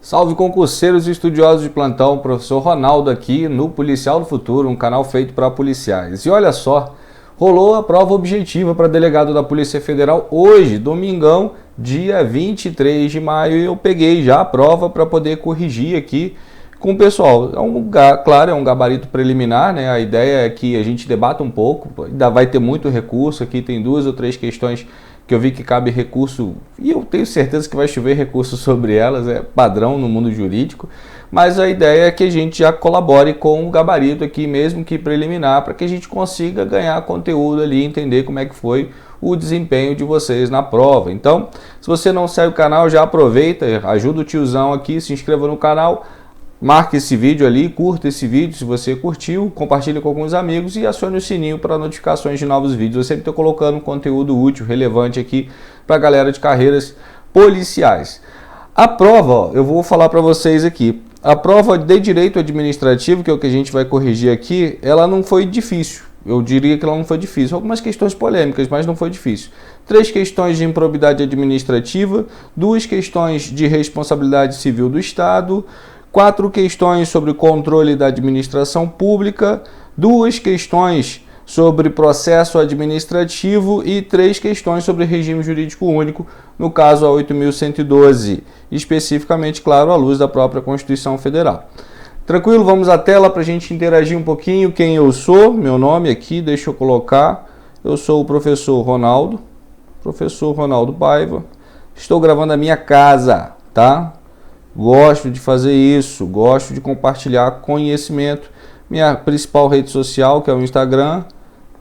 Salve concurseiros e estudiosos de plantão, professor Ronaldo aqui no Policial do Futuro, um canal feito para policiais. E olha só, rolou a prova objetiva para delegado da Polícia Federal hoje, domingão, dia 23 de maio, e eu peguei já a prova para poder corrigir aqui com o pessoal. Claro, é um gabarito preliminar, né? A ideia é que a gente debata um pouco, ainda vai ter muito recurso, aqui tem 2 ou 3 questões que eu vi que cabe recurso, e eu tenho certeza que vai chover recurso sobre elas, é padrão no mundo jurídico, mas a ideia é que a gente já colabore com o gabarito aqui, mesmo que preliminar, para que a gente consiga ganhar conteúdo ali, entender como é que foi o desempenho de vocês na prova. Então, se você não segue o canal, já aproveita, ajuda o tiozão aqui, se inscreva no canal, marque esse vídeo ali, curta esse vídeo se você curtiu, compartilhe com alguns amigos e acione o sininho para notificações de novos vídeos. Eu sempre estou colocando conteúdo útil, relevante aqui para a galera de carreiras policiais. A prova, ó, eu vou falar para vocês aqui, a prova de direito administrativo, que é o que a gente vai corrigir aqui, ela não foi difícil. Eu diria que ela não foi difícil. Algumas questões polêmicas, mas não foi difícil. 3 questões de improbidade administrativa, 2 questões de responsabilidade civil do Estado, 4 questões sobre controle da administração pública, 2 questões sobre processo administrativo e 3 questões sobre regime jurídico único, no caso a 8.112, especificamente, claro, à luz da própria Constituição Federal. Tranquilo? Vamos à tela para a gente interagir um pouquinho. Quem eu sou, meu nome aqui, deixa eu colocar. Eu sou o professor Ronaldo Paiva. Estou gravando a minha casa, tá? Gosto de fazer isso, gosto de compartilhar conhecimento. Minha principal rede social, que é o Instagram,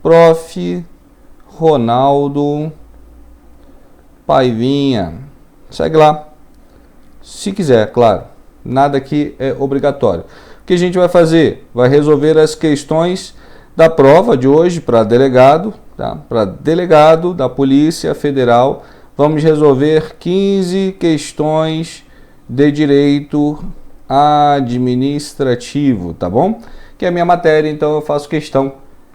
Prof. Ronaldo Paivinha. Segue lá, se quiser, claro. Nada aqui é obrigatório. O que a gente vai fazer? Vai resolver as questões da prova de hoje para delegado, tá? Para delegado da Polícia Federal. Vamos resolver 15 questões de direito administrativo, tá bom? Que é a minha matéria, então eu faço questão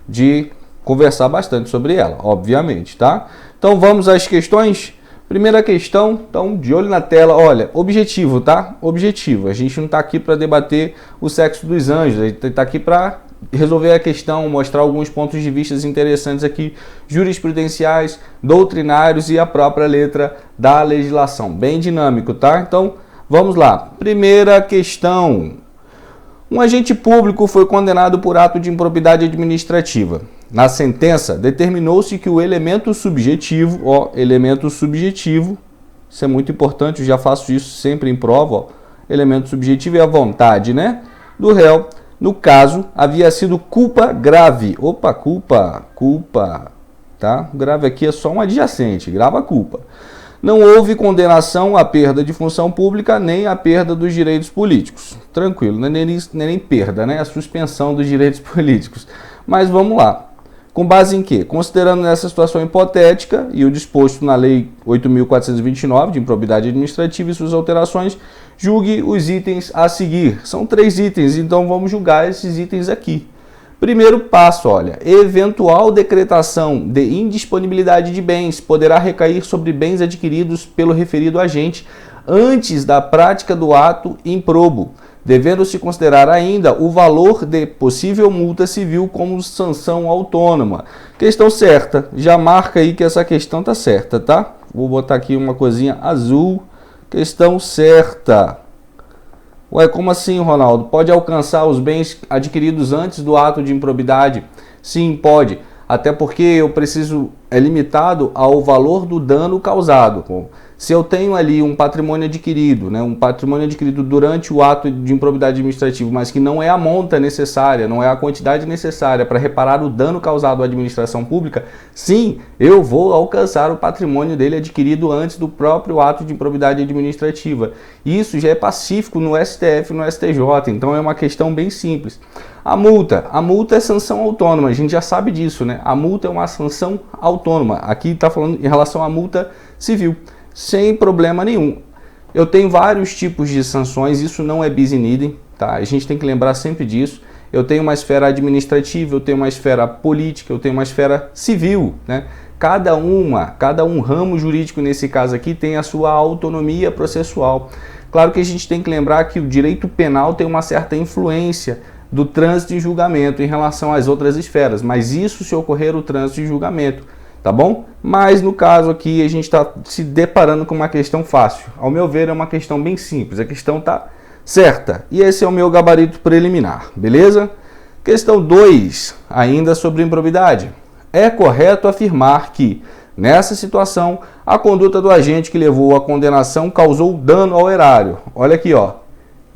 de conversar bastante sobre ela, obviamente, tá? Então vamos às questões. Primeira questão, então, de olho na tela, olha, objetivo, tá? Objetivo, a gente não tá aqui para debater o sexo dos anjos, a gente tá aqui para resolver a questão, mostrar alguns pontos de vista interessantes aqui, jurisprudenciais, doutrinários e a própria letra da legislação, bem dinâmico, tá? Então, vamos lá. Primeira questão. Um agente público foi condenado por ato de improbidade administrativa. Na sentença, determinou-se que o elemento subjetivo, isso é muito importante, eu já faço isso sempre em prova, ó, elemento subjetivo é a vontade, né, do réu. No caso, havia sido culpa grave. Opa, culpa, tá? Grave aqui é só um adjacente, grava culpa. Não houve condenação à perda de função pública nem à perda dos direitos políticos. Tranquilo, não é nem perda, né? A suspensão dos direitos políticos. Mas vamos lá. Com base em quê? Considerando nessa situação hipotética e o disposto na Lei 8.429 de improbidade administrativa e suas alterações, julgue os itens a seguir. São 3 itens, então vamos julgar esses itens aqui. Primeiro passo, olha, eventual decretação de indisponibilidade de bens poderá recair sobre bens adquiridos pelo referido agente antes da prática do ato improbo, devendo-se considerar ainda o valor de possível multa civil como sanção autônoma. Questão certa, já marca aí que essa questão tá certa, tá? Vou botar aqui uma coisinha azul, questão certa. Ué, como assim, Ronaldo? Pode alcançar os bens adquiridos antes do ato de improbidade? Sim, pode. Até porque é limitado ao valor do dano causado. Se eu tenho ali um patrimônio adquirido, né, um patrimônio adquirido durante o ato de improbidade administrativa, mas que não é a monta necessária, não é a quantidade necessária para reparar o dano causado à administração pública, sim, eu vou alcançar o patrimônio dele adquirido antes do próprio ato de improbidade administrativa. Isso já é pacífico no STF e no STJ, então é uma questão bem simples. A multa é sanção autônoma, a gente já sabe disso, né? A multa é uma sanção autônoma. Aqui está falando em relação à multa civil. Sem problema nenhum. Eu tenho vários tipos de sanções, isso não é bis in idem, tá? A gente tem que lembrar sempre disso. Eu tenho uma esfera administrativa, eu tenho uma esfera política, eu tenho uma esfera civil, né? Cada um ramo jurídico nesse caso aqui tem a sua autonomia processual. Claro que a gente tem que lembrar que o direito penal tem uma certa influência do trânsito em julgamento em relação às outras esferas, mas isso se ocorrer o trânsito em julgamento, tá bom? Mas no caso aqui a gente está se deparando com uma questão fácil. Ao meu ver é uma questão bem simples, a questão está certa. E esse é o meu gabarito preliminar, beleza? Questão 2, ainda sobre improbidade. É correto afirmar que, nessa situação, a conduta do agente que levou à condenação causou dano ao erário. Olha aqui, ó.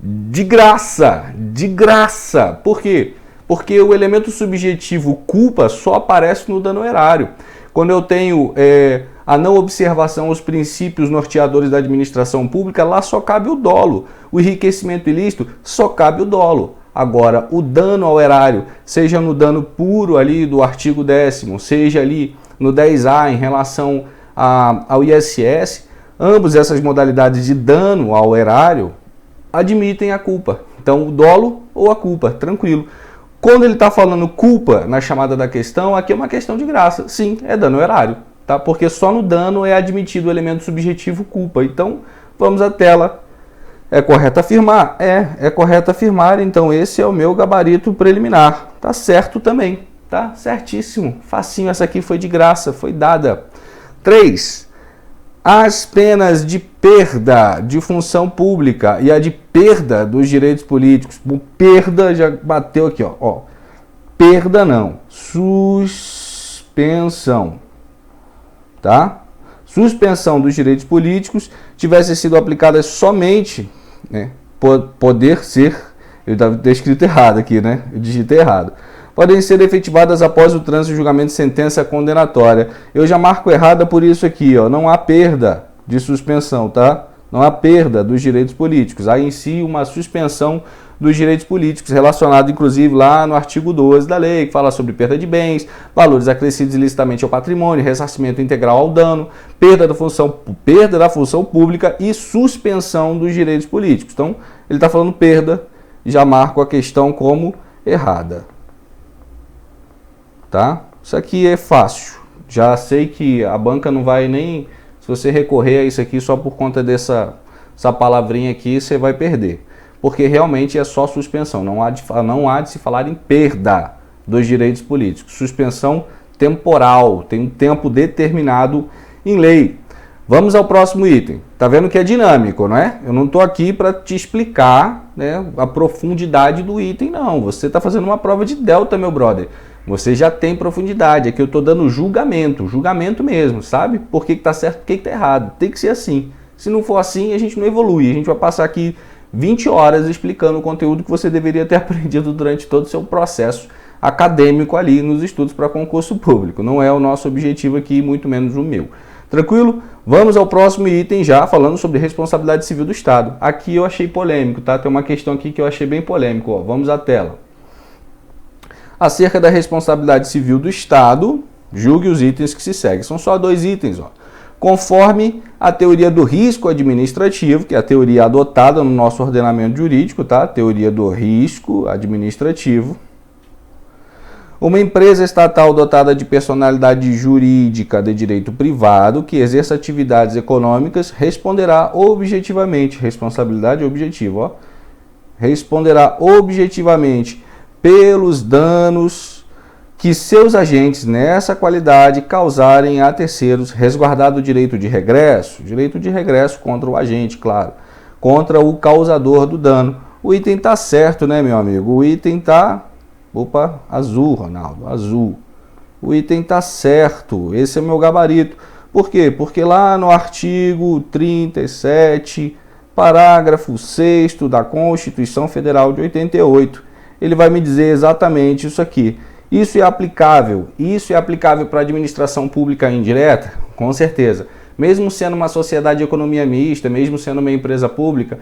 De graça, de graça. Por quê? Porque o elemento subjetivo culpa só aparece no dano ao erário. Quando eu tenho a não observação aos princípios norteadores da administração pública, lá só cabe o dolo. O enriquecimento ilícito só cabe o dolo. Agora, o dano ao erário, seja no dano puro ali do artigo 10º, seja ali no 10A em relação ao ISS, ambas essas modalidades de dano ao erário admitem a culpa. Então, o dolo ou a culpa, tranquilo. Quando ele está falando culpa na chamada da questão, aqui é uma questão de graça. Sim, é dano ao erário, tá? Porque só no dano é admitido o elemento subjetivo culpa. Então, vamos à tela. É correto afirmar? É correto afirmar. Então, esse é o meu gabarito preliminar. Tá certo também, tá? Certíssimo. Facinho, essa aqui foi de graça, foi dada. 3. As penas de perda de função pública e a de perda dos direitos políticos. O perda já bateu aqui, ó. Perda não. Suspensão. Tá? Suspensão dos direitos políticos tivesse sido aplicada somente, né? Poder ser, eu estava escrito errado aqui, né? Eu digitei errado. Podem ser efetivadas após o trânsito de julgamento de sentença condenatória. Eu já marco errada por isso aqui, ó. Não há perda de suspensão, tá? Não há perda dos direitos políticos. Há em si uma suspensão dos direitos políticos, relacionado inclusive lá no artigo 12 da lei, que fala sobre perda de bens, valores acrescidos ilicitamente ao patrimônio, ressarcimento integral ao dano, perda da função pública e suspensão dos direitos políticos. Então, ele está falando perda, já marco a questão como errada. Tá? Isso aqui é fácil. Já sei que a banca não vai nem... Se você recorrer a isso aqui só por conta dessa palavrinha aqui, você vai perder. Porque realmente é só suspensão. Não há de se falar em perda dos direitos políticos. Suspensão temporal. Tem um tempo determinado em lei. Vamos ao próximo item. Tá vendo que é dinâmico, não é? Eu não estou aqui para te explicar, né, a profundidade do item, não. Você está fazendo uma prova de delta, meu brother. Você já tem profundidade. Aqui eu estou dando julgamento mesmo, sabe? Por que está certo, por que está errado. Tem que ser assim. Se não for assim, a gente não evolui. A gente vai passar aqui 20 horas explicando o conteúdo que você deveria ter aprendido durante todo o seu processo acadêmico ali nos estudos para concurso público. Não é o nosso objetivo aqui, muito menos o meu. Tranquilo? Vamos ao próximo item já, falando sobre responsabilidade civil do Estado. Aqui eu achei polêmico, tá? Tem uma questão aqui que eu achei bem polêmico, ó. Vamos à tela. Acerca da responsabilidade civil do Estado, julgue os itens que se seguem. São só 2 itens, ó. Conforme a teoria do risco administrativo, que é a teoria adotada no nosso ordenamento jurídico, tá? Teoria do risco administrativo. Uma empresa estatal dotada de personalidade jurídica de direito privado que exerça atividades econômicas responderá objetivamente, responsabilidade objetiva, ó, responderá objetivamente pelos danos que seus agentes nessa qualidade causarem a terceiros, resguardado o direito de regresso contra o agente, claro, contra o causador do dano. O item tá certo, né, meu amigo? O item tá... Opa, azul, Ronaldo, azul. O item tá certo, esse é o meu gabarito. Por quê? Porque lá no artigo 37, parágrafo 6º da Constituição Federal de 88, ele vai me dizer exatamente isso aqui. Isso é aplicável para a administração pública indireta? Com certeza. Mesmo sendo uma sociedade de economia mista, mesmo sendo uma empresa pública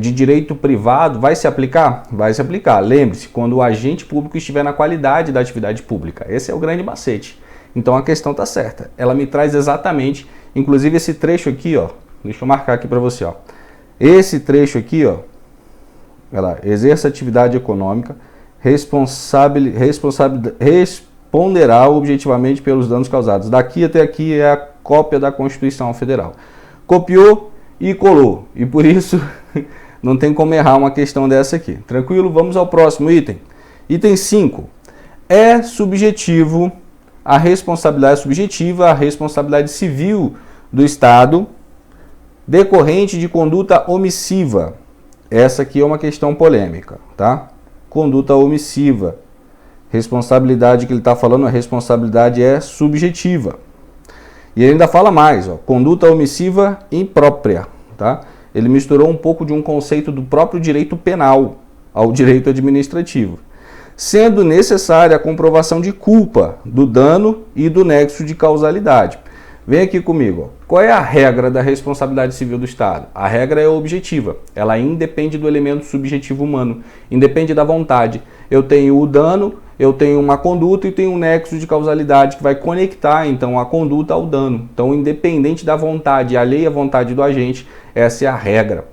de direito privado, vai se aplicar? Vai se aplicar. Lembre-se, quando o agente público estiver na qualidade da atividade pública. Esse é o grande macete. Então a questão está certa. Ela me traz exatamente, inclusive esse trecho aqui, ó. Deixa eu marcar aqui para você, ó. Esse trecho aqui, ó. Ela exerce atividade econômica, responderá objetivamente pelos danos causados. Daqui até aqui é a cópia da Constituição Federal. Copiou, e colou. E por isso não tem como errar uma questão dessa aqui. Tranquilo? Vamos ao próximo item. Item 5. É subjetivo a responsabilidade subjetiva, a responsabilidade civil do Estado decorrente de conduta omissiva. Essa aqui é uma questão polêmica, tá? Conduta omissiva. Responsabilidade que ele está falando, a responsabilidade é subjetiva. E ele ainda fala mais, ó, conduta omissiva imprópria, tá? Ele misturou um pouco de um conceito do próprio direito penal ao direito administrativo, sendo necessária a comprovação de culpa do dano e do nexo de causalidade. Vem aqui comigo, ó. Qual é a regra da responsabilidade civil do Estado? A regra é objetiva, ela independe do elemento subjetivo humano, independe da vontade. Eu tenho o dano, eu tenho uma conduta e tenho um nexo de causalidade que vai conectar então a conduta ao dano. Então, independente da vontade, alheia à vontade do agente, essa é a regra.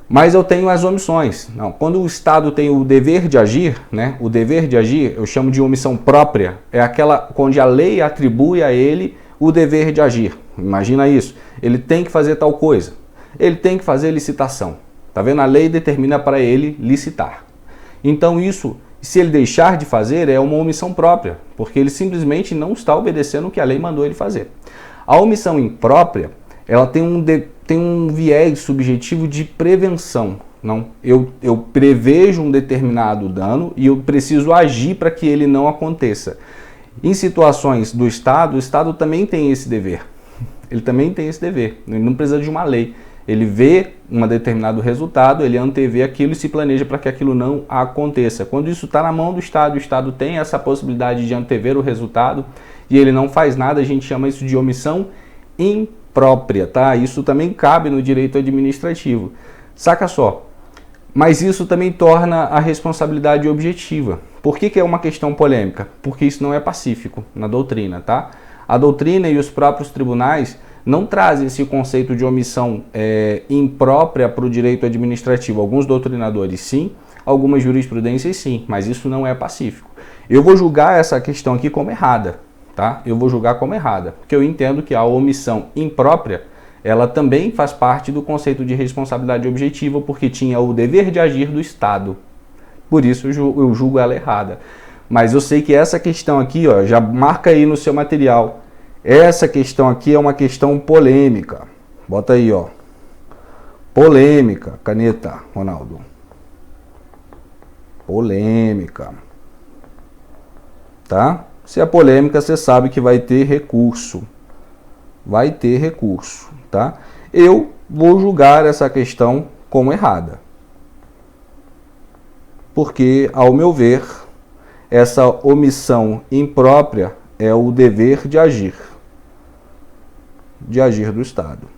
Mas eu tenho as omissões. Não, quando o Estado tem o dever de agir, né? O dever de agir, eu chamo de omissão própria, é aquela onde a lei atribui a ele o dever de agir. Imagina isso. Ele tem que fazer tal coisa. Ele tem que fazer licitação. Tá vendo? A lei determina para ele licitar. Então isso, se ele deixar de fazer, é uma omissão própria, porque ele simplesmente não está obedecendo o que a lei mandou ele fazer. A omissão imprópria, ela tem um viés subjetivo de prevenção. Não, eu prevejo um determinado dano e eu preciso agir para que ele não aconteça. Em situações do Estado, o Estado também tem esse dever. Ele também tem esse dever. Ele não precisa de uma lei. Ele vê um determinado resultado, ele antevê aquilo e se planeja para que aquilo não aconteça. Quando isso está na mão do Estado, o Estado tem essa possibilidade de antever o resultado e ele não faz nada, a gente chama isso de omissão imprópria, tá? Isso também cabe no direito administrativo. Saca só. Mas isso também torna a responsabilidade objetiva. Por que é uma questão polêmica? Porque isso não é pacífico na doutrina, tá? A doutrina e os próprios tribunais não trazem esse conceito de omissão imprópria para o direito administrativo. Alguns doutrinadores sim, algumas jurisprudências sim, mas isso não é pacífico. Eu vou julgar essa questão aqui como errada, tá? Eu vou julgar como errada, porque eu entendo que a omissão imprópria, ela também faz parte do conceito de responsabilidade objetiva, porque tinha o dever de agir do Estado. Por isso eu julgo ela errada. Mas eu sei que essa questão aqui, ó, já marca aí no seu material. Essa questão aqui é uma questão polêmica. Bota aí, ó. Polêmica. Caneta, Ronaldo. Polêmica. Tá? Se é polêmica, você sabe que vai ter recurso. Vai ter recurso, tá? Eu vou julgar essa questão como errada. Porque, ao meu ver, essa omissão imprópria é o dever de agir do Estado.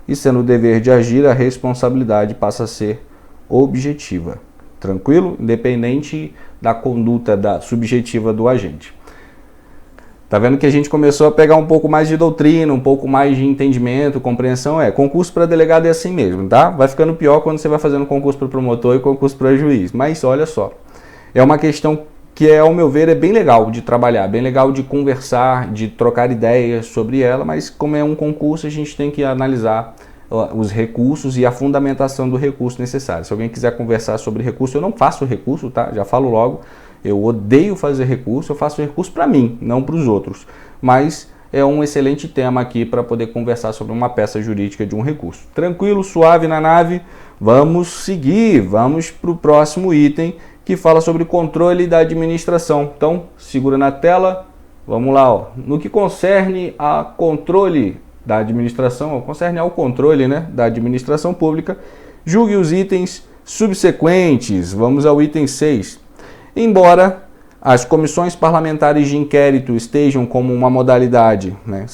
E sendo o dever de agir, a responsabilidade passa a ser objetiva. Tranquilo? Independente da conduta subjetiva do agente. Tá vendo que a gente começou a pegar um pouco mais de doutrina, um pouco mais de entendimento, compreensão? Concurso para delegado é assim mesmo, tá? Vai ficando pior quando você vai fazendo concurso para promotor e concurso para juiz. Mas olha só, é uma questão que, ao meu ver, é bem legal de trabalhar, bem legal de conversar, de trocar ideias sobre ela, mas como é um concurso, a gente tem que analisar os recursos e a fundamentação do recurso necessário. Se alguém quiser conversar sobre recurso, eu não faço recurso, tá? Já falo logo. Eu odeio fazer recurso, eu faço recurso para mim, não para os outros. Mas é um excelente tema aqui para poder conversar sobre uma peça jurídica de um recurso. Tranquilo, suave na nave? Vamos seguir, vamos para o próximo item que fala sobre controle da administração. Então, segura na tela, vamos lá. Ó. No que concerne a controle da administração, concerne ao controle, né, da administração pública, julgue os itens subsequentes. Vamos ao item 6. Embora as comissões parlamentares de inquérito estejam como uma modalidade, né,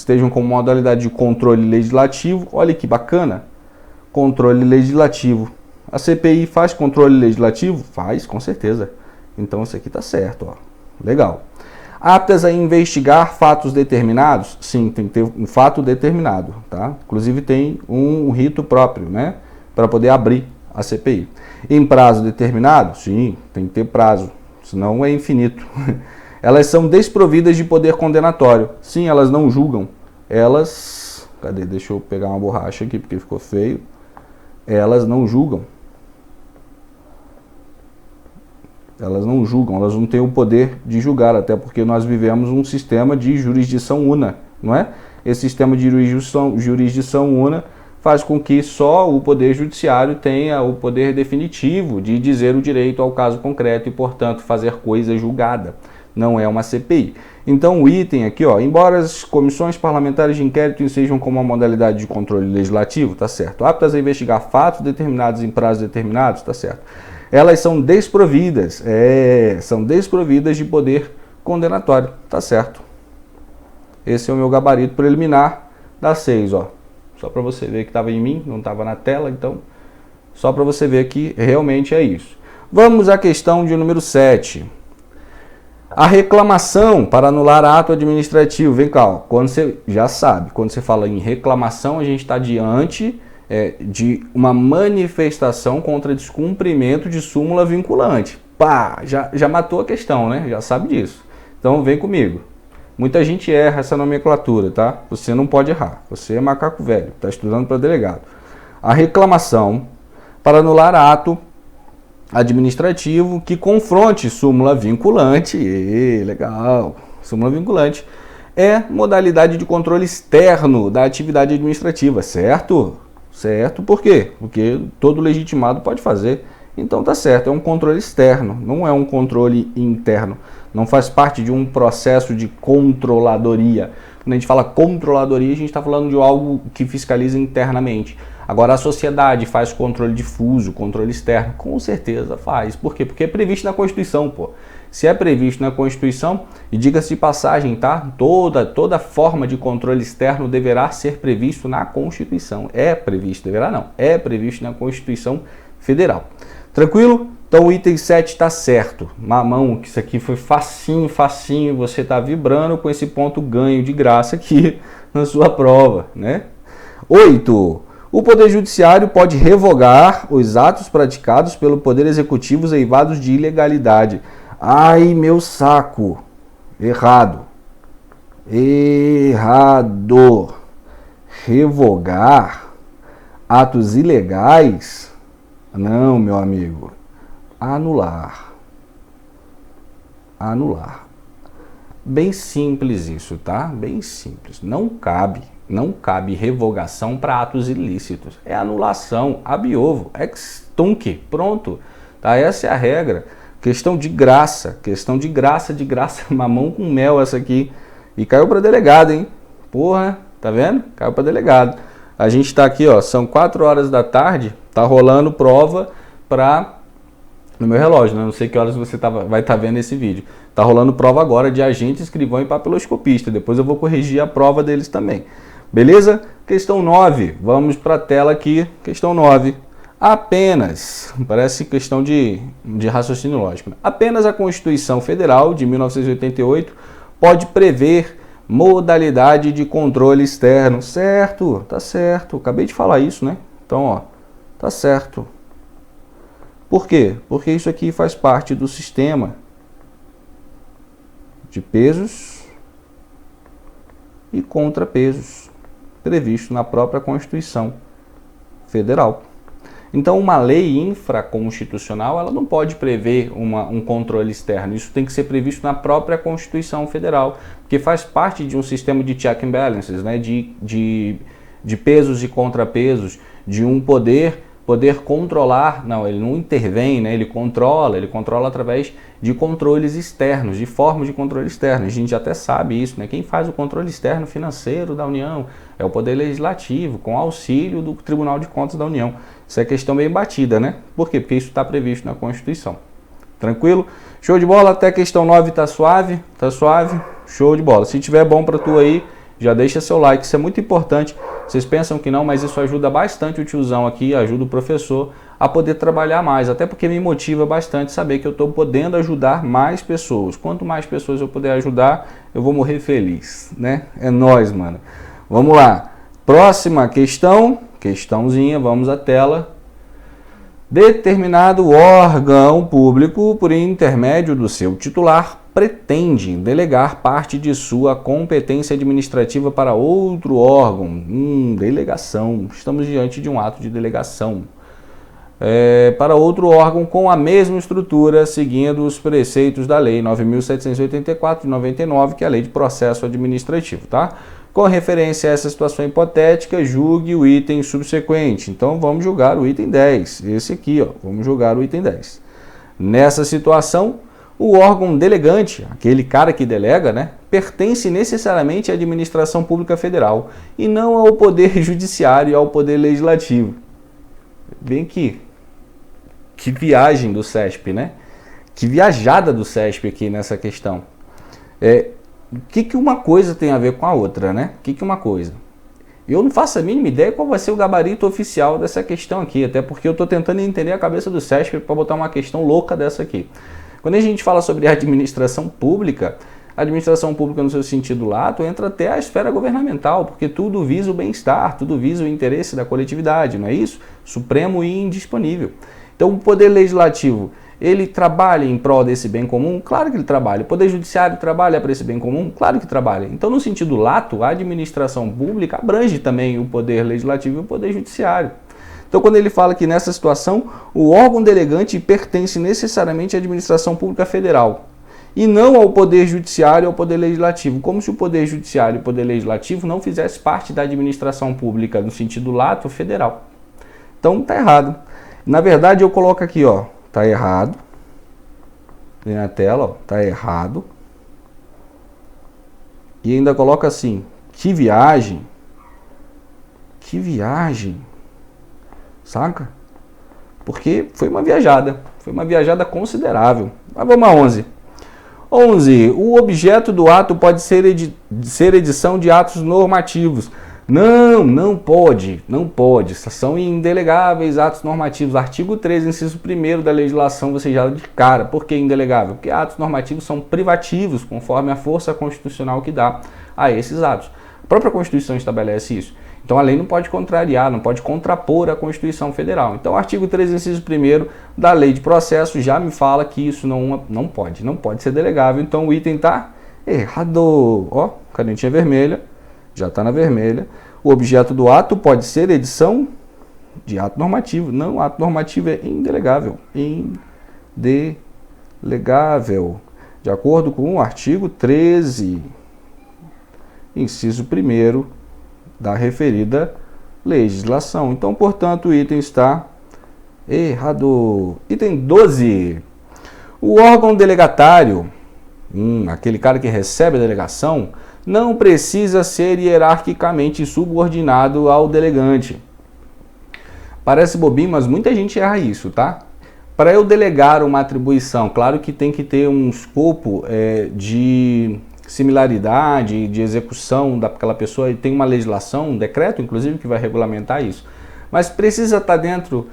de controle legislativo, olha que bacana, controle legislativo. A CPI faz controle legislativo? Faz, com certeza. Então isso aqui tá certo, ó. Legal. Aptas a investigar fatos determinados? Sim, tem que ter um fato determinado, tá? Inclusive tem um rito próprio, né, para poder abrir a CPI. Em prazo determinado? Sim, tem que ter prazo. Senão é infinito. Elas são desprovidas de poder condenatório. Sim, elas não julgam. Elas cadê? Deixa eu pegar uma borracha aqui porque ficou feio. Elas não julgam. Elas não julgam, elas não têm o poder de julgar, até porque nós vivemos um sistema de jurisdição una, não é? Esse sistema de jurisdição una faz com que só o Poder Judiciário tenha o poder definitivo de dizer o direito ao caso concreto e, portanto, fazer coisa julgada. Não é uma CPI. Então, o item aqui, ó, embora as comissões parlamentares de inquérito sejam como uma modalidade de controle legislativo, tá certo, aptas a investigar fatos determinados em prazos determinados, tá certo, elas são desprovidas, são desprovidas de poder condenatório, tá certo. Esse é o meu gabarito preliminar da 6, ó. Só para você ver que estava em mim, não estava na tela, então só para você ver que realmente é isso. Vamos à questão de número 7. A reclamação para anular ato administrativo. Vem cá, ó, quando você já sabe, quando você fala em reclamação, a gente está diante de uma manifestação contra descumprimento de súmula vinculante. Pá, já matou a questão, né? Já sabe disso. Então vem comigo. Muita gente erra essa nomenclatura, tá? Você não pode errar. Você é macaco velho, está estudando para delegado. A reclamação para anular ato administrativo que confronte súmula vinculante, legal, súmula vinculante, é modalidade de controle externo da atividade administrativa, certo? Certo, por quê? Porque todo legitimado pode fazer. Então tá certo, é um controle externo, não é um controle interno. Não faz parte de um processo de controladoria. Quando a gente fala controladoria, a gente está falando de algo que fiscaliza internamente. Agora, a sociedade faz controle difuso, controle externo? Com certeza faz. Por quê? Porque é previsto na Constituição, pô. Se é previsto na Constituição, e diga-se de passagem, tá? Toda forma de controle externo deverá ser previsto na Constituição. É previsto, deverá não. É previsto na Constituição Federal. Tranquilo? Então o item 7 está certo. Mamão, que isso aqui foi facinho, facinho. Você está vibrando com esse ponto ganho de graça aqui na sua prova, né? 8. O Poder Judiciário pode revogar os atos praticados pelo Poder Executivo eivados de ilegalidade. Ai, meu saco. Errado. Errado. Revogar atos ilegais? Não, meu amigo. Anular. Anular. Bem simples isso, tá? Bem simples. Não cabe revogação para atos ilícitos. É anulação, ab ovo, ex tunc, pronto. Tá? Essa é a regra. Questão de graça, mamão com mel essa aqui. E caiu para delegado, hein? Porra, tá vendo? Caiu para delegado. A gente tá aqui, ó, são 4 horas da tarde, tá rolando prova no meu relógio, né? Não sei que horas você vai estar vendo esse vídeo. Tá rolando prova agora de agente, escrivão e papiloscopista. Depois eu vou corrigir a prova deles também. Beleza? Questão 9. Vamos para a tela aqui. Questão 9. Apenas, parece questão de raciocínio lógico, né? Apenas a Constituição Federal de 1988 pode prever modalidade de controle externo. Certo, tá certo. Acabei de falar isso, né? Então, ó, tá certo. Por quê? Porque isso aqui faz parte do sistema de pesos e contrapesos previsto na própria Constituição Federal. Então, uma lei infraconstitucional, ela não pode prever um controle externo. Isso tem que ser previsto na própria Constituição Federal, porque faz parte de um sistema de check and balances, né? de pesos e contrapesos, de um poder controlar. Não, ele não intervém, né? Ele controla através de controles externos, de formas de controle externo. A gente até sabe isso, né? Quem faz o controle externo financeiro da União é o Poder Legislativo, com auxílio do Tribunal de Contas da União. Isso é questão bem batida, né? Por quê? Porque isso está previsto na Constituição. Tranquilo? Show de bola? Até a questão 9 tá suave? Tá suave? Show de bola. Se tiver bom para tu aí, já deixa seu like, isso é muito importante. Vocês pensam que não, mas isso ajuda bastante o tiozão aqui, ajuda o professor a poder trabalhar mais, até porque me motiva bastante saber que eu estou podendo ajudar mais pessoas. Quanto mais pessoas eu puder ajudar, eu vou morrer feliz, né? É nóis, mano. Vamos lá. Próxima questão, questãozinha, vamos à tela. Determinado órgão público, por intermédio do seu titular, pretende delegar parte de sua competência administrativa para outro órgão. Delegação. Estamos diante de um ato de delegação. Para outro órgão com a mesma estrutura, seguindo os preceitos da Lei 9.784 de 99, que é a Lei de Processo Administrativo, tá? Com referência a essa situação hipotética, julgue o item subsequente. Então, vamos julgar o item 10. Esse aqui, ó, vamos julgar o item 10. Nessa situação, o órgão delegante, aquele cara que delega, né, pertence necessariamente à administração pública federal e não ao Poder Judiciário e ao Poder Legislativo. Vem aqui. Que viagem do CESP, né? Que viajada do CESP aqui nessa questão. O que uma coisa tem a ver com a outra, né? O que uma coisa? Eu não faço a mínima ideia qual vai ser o gabarito oficial dessa questão aqui, até porque eu estou tentando entender a cabeça do CESP para botar uma questão louca dessa aqui. Quando a gente fala sobre administração pública no seu sentido lato entra até a esfera governamental, porque tudo visa o bem-estar, tudo visa o interesse da coletividade, não é isso? Supremo e indisponível. Então, o Poder Legislativo, ele trabalha em prol desse bem comum? Claro que ele trabalha. O Poder Judiciário trabalha para esse bem comum? Claro que trabalha. Então, no sentido lato, a administração pública abrange também o Poder Legislativo e o Poder Judiciário. Então, quando ele fala que nessa situação, o órgão delegante pertence necessariamente à administração pública federal e não ao Poder Judiciário ou ao Poder Legislativo, como se o Poder Judiciário e o Poder Legislativo não fizessem parte da administração pública no sentido lato federal. Então, está errado. Na verdade, eu coloco aqui, ó, tá errado. Vem na tela, ó, tá errado. E ainda coloca assim, que viagem. Que viagem. Saca? Porque foi uma viajada considerável. Mas vamos a 11. 11. O objeto do ato pode ser edição de atos normativos. Não pode. São indelegáveis atos normativos. Artigo 13, inciso 1º da legislação, você já de cara. Por que indelegável? Porque atos normativos são privativos, conforme a força constitucional que dá a esses atos. A própria Constituição estabelece isso. Então a lei não pode contrariar, não pode contrapor a Constituição Federal. Então o artigo 13, inciso 1º da Lei de Processo já me fala que isso não pode ser delegável. Então o item está errado. Ó, canetinha vermelha. Já está na vermelha. O objeto do ato pode ser edição de ato normativo. Não, ato normativo é indelegável. Indelegável. De acordo com o artigo 13, inciso 1º da referida legislação. Então, portanto, o item está errado. Item 12. O órgão delegatário, aquele cara que recebe a delegação, não precisa ser hierarquicamente subordinado ao delegante. Parece bobinho, mas muita gente erra isso, tá? Para eu delegar uma atribuição, claro que tem que ter um escopo de similaridade, de execução daquela pessoa, e tem uma legislação, um decreto, inclusive, que vai regulamentar isso. Mas precisa estar dentro,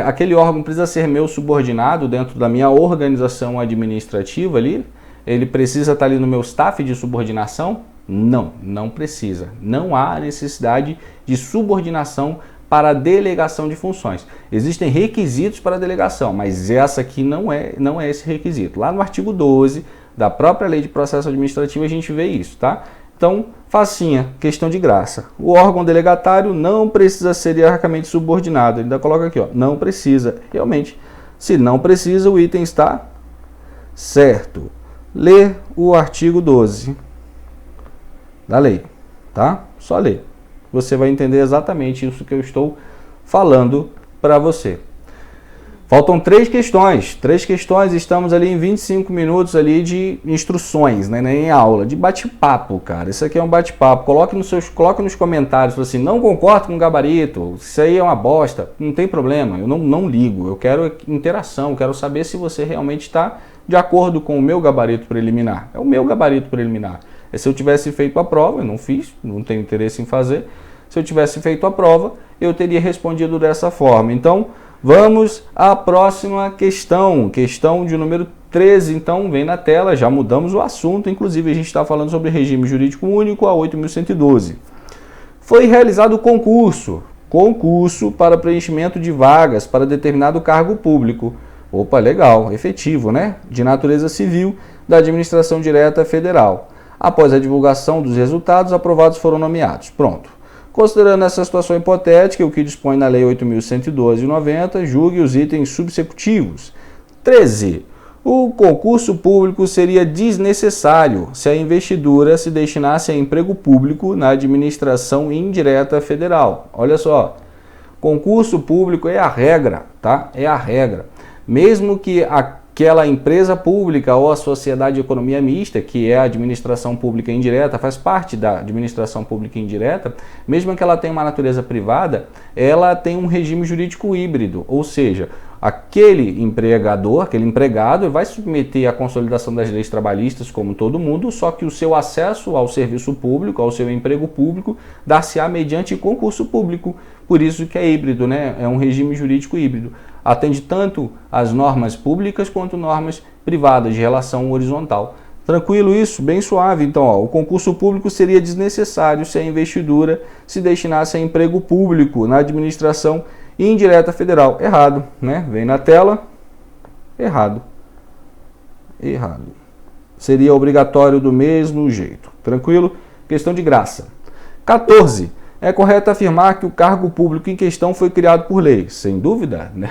aquele órgão precisa ser meu subordinado dentro da minha organização administrativa ali? Ele precisa estar ali no meu staff de subordinação? Não precisa. Não há necessidade de subordinação para a delegação de funções. Existem requisitos para a delegação, mas essa aqui não é esse requisito. Lá no artigo 12 da própria Lei de Processo Administrativo a gente vê isso, tá? Então, facinha, questão de graça. O órgão delegatário não precisa ser hierarquicamente subordinado. Ele ainda coloca aqui, ó, não precisa. Realmente, se não precisa, o item está certo. Lê o artigo 12 da lei, tá? Só ler. Você vai entender exatamente isso que eu estou falando para você. Faltam 3 questões. 3 questões, estamos ali em 25 minutos ali de instruções, né? Nem aula, de bate-papo, cara. Isso aqui é um bate-papo. Coloque nos comentários, assim, não concordo com o gabarito, isso aí é uma bosta. Não tem problema, eu não ligo. Eu quero interação, eu quero saber se você realmente está de acordo com o meu gabarito preliminar. É o meu gabarito preliminar. Se eu tivesse feito a prova, eu não fiz, não tenho interesse em fazer. Se eu tivesse feito a prova, eu teria respondido dessa forma. Então, vamos à próxima questão. Questão de número 13, então, vem na tela. Já mudamos o assunto, inclusive a gente está falando sobre regime jurídico único, a 8.112. Foi realizado o concurso para preenchimento de vagas para determinado cargo público. Opa, legal, efetivo, né? De natureza civil da administração direta federal. Após a divulgação dos resultados, aprovados foram nomeados. Pronto. Considerando essa situação hipotética, o que dispõe na Lei 8.112 de 90, julgue os itens subsecutivos. 13. O concurso público seria desnecessário se a investidura se destinasse a emprego público na administração indireta federal. Olha só, concurso público é a regra, tá? É a regra. Mesmo que aquela empresa pública ou a sociedade de economia mista, que é a administração pública indireta, faz parte da administração pública indireta, mesmo que ela tenha uma natureza privada, ela tem um regime jurídico híbrido, ou seja, aquele empregador, aquele empregado, vai submeter à consolidação das leis trabalhistas como todo mundo, só que o seu acesso ao serviço público, ao seu emprego público, dar-se-á mediante concurso público. Por isso que é híbrido, né? É um regime jurídico híbrido. Atende tanto às normas públicas quanto normas privadas de relação horizontal. Tranquilo isso? Bem suave. Então, ó, o concurso público seria desnecessário se a investidura se destinasse a emprego público na administração indireta federal. Errado, né? Vem na tela. Errado. Errado. Seria obrigatório do mesmo jeito. Tranquilo? Questão de graça. 14. É correto afirmar que o cargo público em questão foi criado por lei. Sem dúvida, né?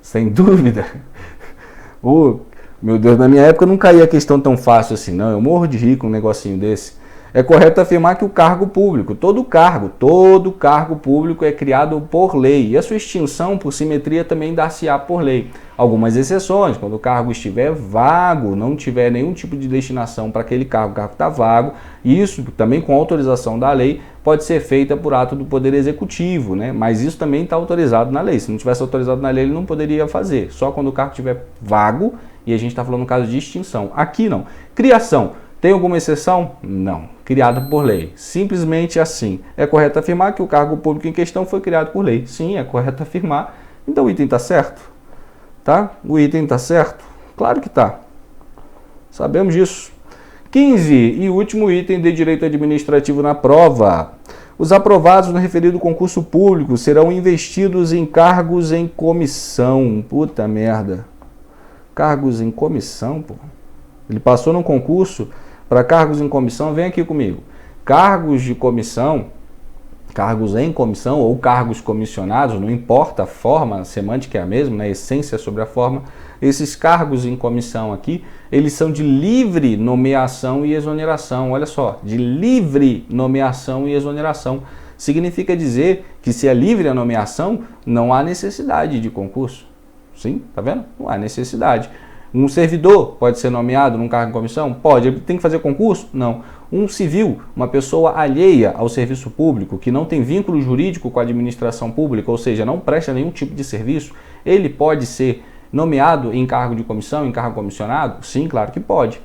Sem dúvida. Oh, meu Deus, na minha época não caía questão tão fácil assim, não. Eu morro de rir com um negocinho desse. É correto afirmar que o cargo público, todo cargo público é criado por lei. E a sua extinção, por simetria, também dar-se-á por lei. Algumas exceções, quando o cargo estiver vago, não tiver nenhum tipo de destinação para aquele cargo, o cargo está vago, isso também com autorização da lei, pode ser feita por ato do Poder Executivo, né? Mas isso também está autorizado na lei. Se não tivesse autorizado na lei, ele não poderia fazer. Só quando o cargo estiver vago, e a gente está falando no caso de extinção. Aqui não. Criação. Tem alguma exceção? Não. Criado por lei. Simplesmente assim. É correto afirmar que o cargo público em questão foi criado por lei. Sim, é correto afirmar. Então o item está certo? Tá? O item está certo? Claro que está. Sabemos disso. 15. E último item de direito administrativo na prova. Os aprovados no referido concurso público serão investidos em cargos em comissão. Puta merda. Cargos em comissão, pô. Ele passou no concurso para cargos em comissão, vem aqui comigo. Cargos de comissão, cargos em comissão ou cargos comissionados, não importa a forma, a semântica é a mesma, né? A essência é sobre a forma. Esses cargos em comissão aqui, eles são de livre nomeação e exoneração. Olha só, de livre nomeação e exoneração. Significa dizer que se é livre a nomeação, não há necessidade de concurso. Sim, tá vendo? Não há necessidade. Um servidor pode ser nomeado num cargo em comissão? Pode. Ele tem que fazer concurso? Não. Um civil, uma pessoa alheia ao serviço público, que não tem vínculo jurídico com a administração pública, ou seja, não presta nenhum tipo de serviço, ele pode ser nomeado em cargo de comissão, em cargo comissionado? Sim, claro que pode.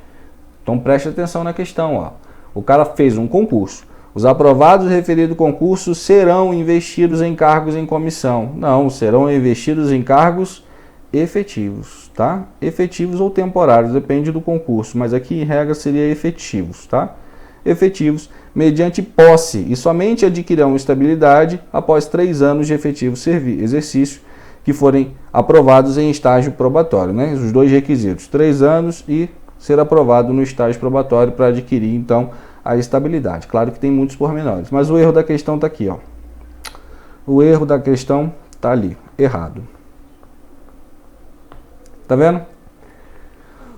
Então preste atenção na questão. Ó. O cara fez um concurso. Os aprovados do referido concurso serão investidos em cargos em comissão. Não, serão investidos em cargos efetivos, tá? Efetivos ou temporários, depende do concurso, mas aqui em regra seria efetivos, tá? Efetivos, mediante posse, e somente adquirirão estabilidade após 3 anos de efetivo exercício, que forem aprovados em estágio probatório, né? Os dois requisitos, 3 anos e ser aprovado no estágio probatório para adquirir, então, a estabilidade. Claro que tem muitos pormenores, mas o erro da questão está aqui, ó. O erro da questão está ali, errado. Tá vendo?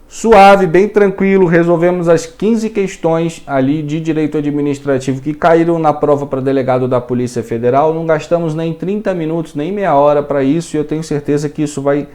Suave, bem tranquilo, resolvemos as 15 questões ali de direito administrativo que caíram na prova para delegado da Polícia Federal. Não gastamos nem 30 minutos, nem meia hora para isso, e eu tenho certeza que isso vai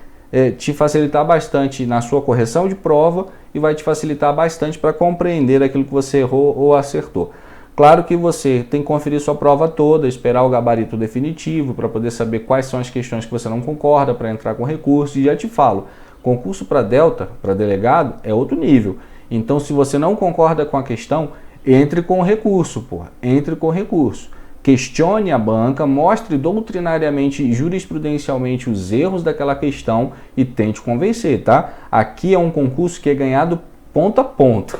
te facilitar bastante na sua correção de prova e vai te facilitar bastante para compreender aquilo que você errou ou acertou. Claro que você tem que conferir sua prova toda, esperar o gabarito definitivo para poder saber quais são as questões que você não concorda para entrar com recurso, e já te falo, concurso para Delta, para delegado, é outro nível. Então, se você não concorda com a questão, entre com recurso, porra. Entre com recurso. Questione a banca, mostre doutrinariamente e jurisprudencialmente os erros daquela questão e tente convencer, tá? Aqui é um concurso que é ganhado ponto a ponto.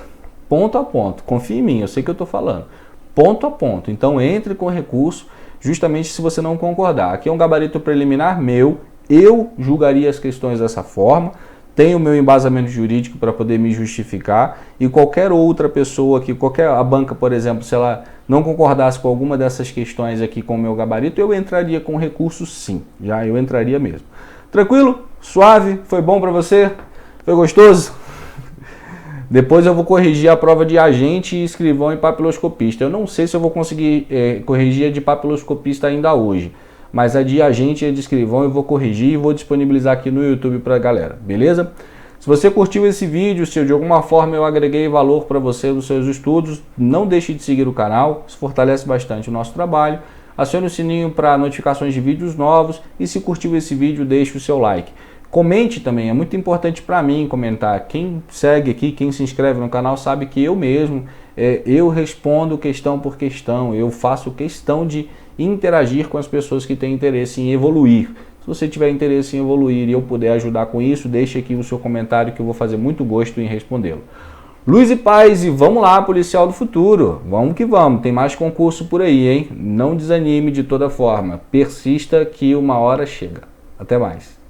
Ponto a ponto. Confie em mim, eu sei o que eu estou falando. Ponto a ponto. Então, entre com recurso, justamente se você não concordar. Aqui é um gabarito preliminar meu, Eu julgaria as questões dessa forma, tenho meu embasamento jurídico para poder me justificar, e qualquer outra pessoa que, a banca, por exemplo, se ela não concordasse com alguma dessas questões aqui com o meu gabarito, eu entraria com recurso sim, já eu entraria mesmo. Tranquilo? Suave? Foi bom para você? Foi gostoso? Depois eu vou corrigir a prova de agente, escrivão e papiloscopista. Eu não sei se eu vou conseguir corrigir a de papiloscopista ainda hoje, mas a de agente e a de escrivão eu vou corrigir e vou disponibilizar aqui no YouTube para a galera, beleza? Se você curtiu esse vídeo, se de alguma forma eu agreguei valor para você nos seus estudos, não deixe de seguir o canal, isso fortalece bastante o nosso trabalho. Acione o sininho para notificações de vídeos novos e se curtiu esse vídeo, deixe o seu like. Comente também, é muito importante para mim comentar. Quem segue aqui, quem se inscreve no canal sabe que eu mesmo, eu respondo questão por questão, eu faço questão de interagir com as pessoas que têm interesse em evoluir. Se você tiver interesse em evoluir e eu puder ajudar com isso, deixe aqui o seu comentário que eu vou fazer muito gosto em respondê-lo. Luz e paz e vamos lá, policial do futuro. Vamos que vamos, tem mais concurso por aí, hein? Não desanime de toda forma, persista que uma hora chega. Até mais.